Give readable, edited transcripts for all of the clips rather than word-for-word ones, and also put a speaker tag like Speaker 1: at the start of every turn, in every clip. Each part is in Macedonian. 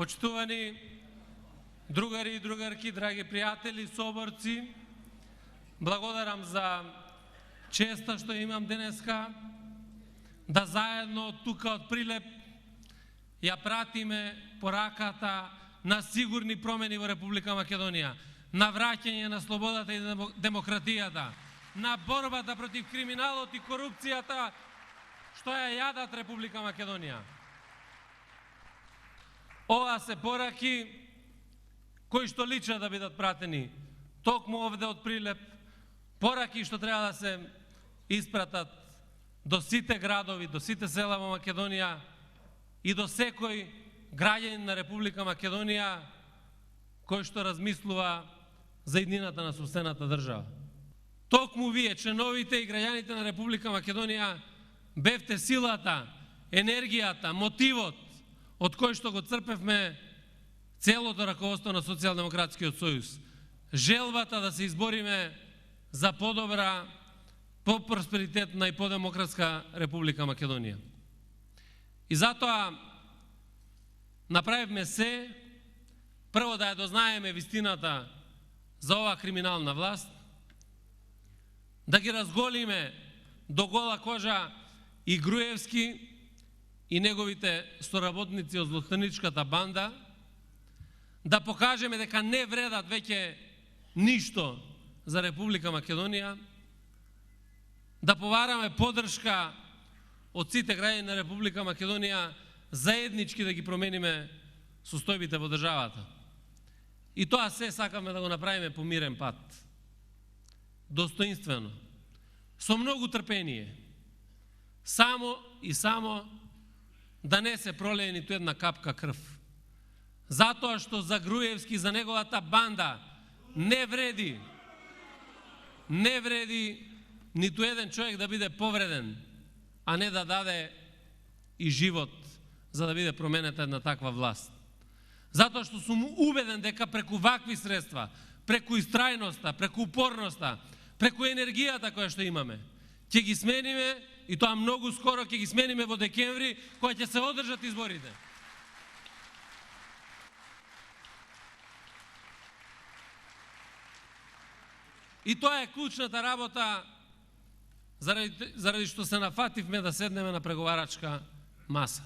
Speaker 1: Почитувани другари и другарки, драги пријатели, соборци, благодарам за честа што имам денеска, да заедно тука од Прилеп ја пратиме пораката на сигурни промени во Република Македонија, на враќање на слободата и демократијата, на борбата против криминалот и корупцијата што ја јадат Република Македонија. Ова се пораки кои што личат да бидат пратени токму овде од Прилеп, пораки што треба да се испратат до сите градови, до сите села во Македонија и до секој граѓанин на Република Македонија кој што размислува за иднината на сопствената држава. Токму вие, членовите и граѓаните на Република Македонија, бевте силата, енергијата, мотивот од кој што го црпевме целото раководство на Социјалдемократскиот сојуз. Желбата да се избориме за подобра, по-просперитетна и по-демократска Република Македонија. И затоа направивме се, прво да ја дознаеме вистината за оваа криминална власт, да ги разголиме до гола кожа и Груевски и неговите соработници од злостаничката банда, да покажеме дека не вредат веќе ништо за Република Македонија, да повараме поддршка од сите граѓани на Република Македонија, заеднички да ги промениме состојбите во државата. И тоа се сакаме да го направиме по мирен пат. Достоинствено, со многу трпение, само и само да не се пролее ниту една капка крв. Затоа што за Груевски, за неговата банда не вреди ниту еден човек да биде повреден, а не да даде и живот за да биде променета една таква власт. Затоа што сум убеден дека преку вакви средства, преку истрајноста, преку упорноста, преку енергијата која што имаме, ќе ги смениме, и тоа многу скоро ќе ги смениме во декември, кога ќе се одржат изборите. И тоа е клучната работа заради што се нафативме да седнеме на преговарачка маса.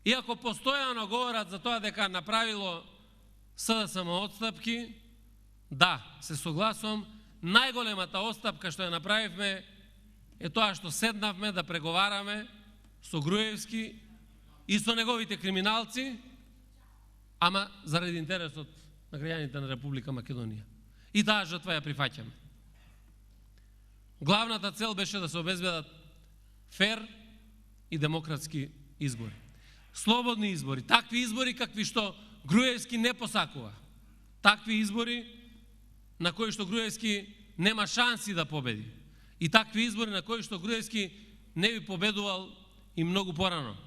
Speaker 1: Иако постојано говорат за тоа дека направило СДСМ отстапки, да, се согласувам, најголемата отстапка што ја направивме е тоа што седнавме да преговараме со Груевски и со неговите криминалци, ама заради интересот на граѓаните на Република Македонија. И таа жртва ја прифаќаме. Главната цел беше да се обезбедат фер и демократски избори. Слободни избори, такви избори какви што Груевски не посакува. Такви избори на кои што Груевски нема шанси да победи. И такви избори на кои што Груевски не би победувал и многу порано.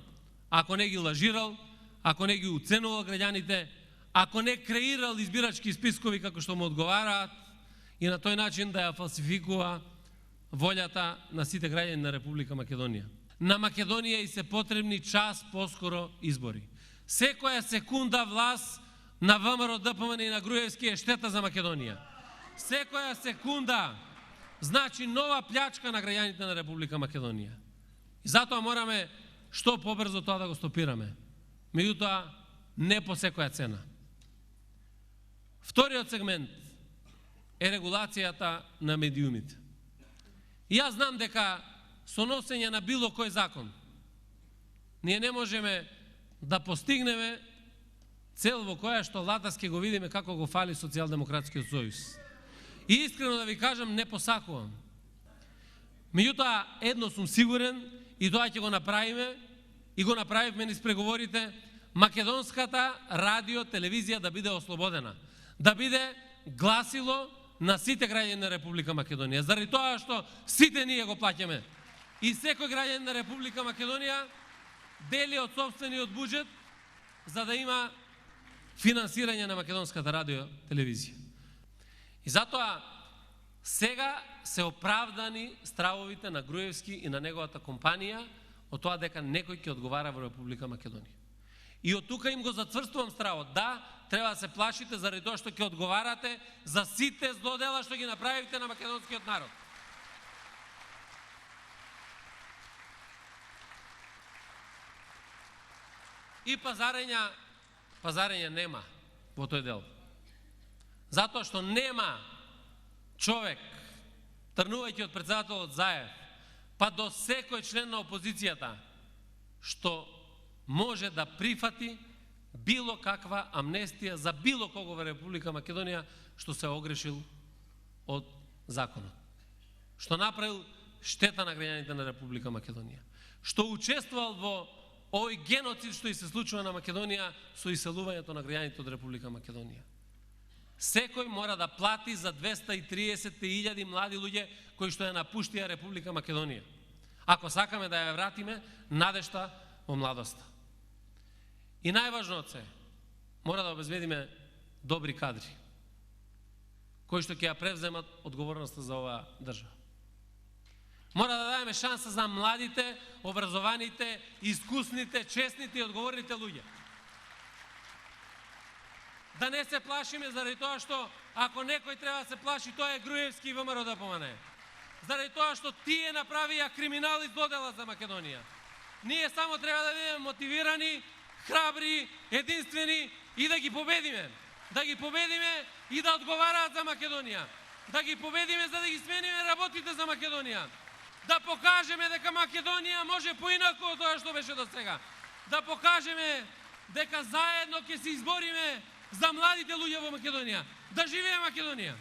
Speaker 1: Ако не ги лажирал, ако не ги уценувал граѓаните, ако не креирал избирачки спискови како што му одговараат и на тој начин да ја фалсификува волјата на сите граѓани на Република Македонија. На Македонија и се потребни час поскоро избори. Секоја секунда власт на ВМРО, ДПМН и на Груевски е штета за Македонија. Секоја секунда значи нова плячка на граѓаните на Република Македонија. И затоа мораме што побрзо тоа да го стопираме. Меѓутоа, не по секоја цена. Вториот сегмент е регулацијата на медиумите. И јас знам дека со носење на било кој закон ние не можеме да постигнеме цел во која што латас ќе го видиме како го фали Социјалдемократскиот сојуз. И искрено да ви кажам, не посакувам. Меѓутоа, едно сум сигурен, и тоа ќе го направиме, и го направивме низ преговорите, македонската радио, телевизија да биде ослободена, да биде гласило на сите граѓани на Република Македонија. Заради тоа што сите ние го плаќаме. И секој граѓанин на Република Македонија дели од сопствениот буџет за да има финансирање на македонската радио телевизија. И затоа сега се оправдани стравовите на Груевски и на неговата компанија од тоа дека некој ќе одговара во Република Македонија. И од тука им го зацврстувам стравот. Да, треба да се плашите заради тоа што ќе одговарате за сите злодела што ги направивте на македонскиот народ. И пазарења нема во тој дел. Затоа што нема човек, тргнувајќи од председателот Заев, па до секој член на опозицијата, што може да прифати било каква амнестија за било кого во Република Македонија што се огрешил од законот. Што направил штета на граѓаните на Република Македонија. Што учествувал во овој геноцид што и се случува на Македонија со иселувањето на граѓаните од Република Македонија. Секој мора да плати за 230.000 млади луѓе кои што ја напуштија Република Македонија. Ако сакаме да ја вратиме надежта во младоста. И најважно од се, мора да обезбедиме добри кадри, кои што ќе ја превземат одговорноста за оваа држава. Мора да дадеме шанса за младите, образованите, искусните, честните и одговорните луѓе. Да не се плашиме заради тоа што ако некој треба да се плаши, тоа е Груевски и ВМРО ДПМНЕ. Заради тоа што тие направија криминал и злодела за Македонија. Ние само треба да бидеме мотивирани, храбри, единствени и да ги победиме. Да ги победиме и да одговараат за Македонија. Да ги победиме за да ги смениме работите за Македонија. Да покажеме дека Македонија може поинаку од тоа што беше до сега. Да покажеме дека заедно ќе се избориме за младите луѓе во Македонија. Да живее Македонија!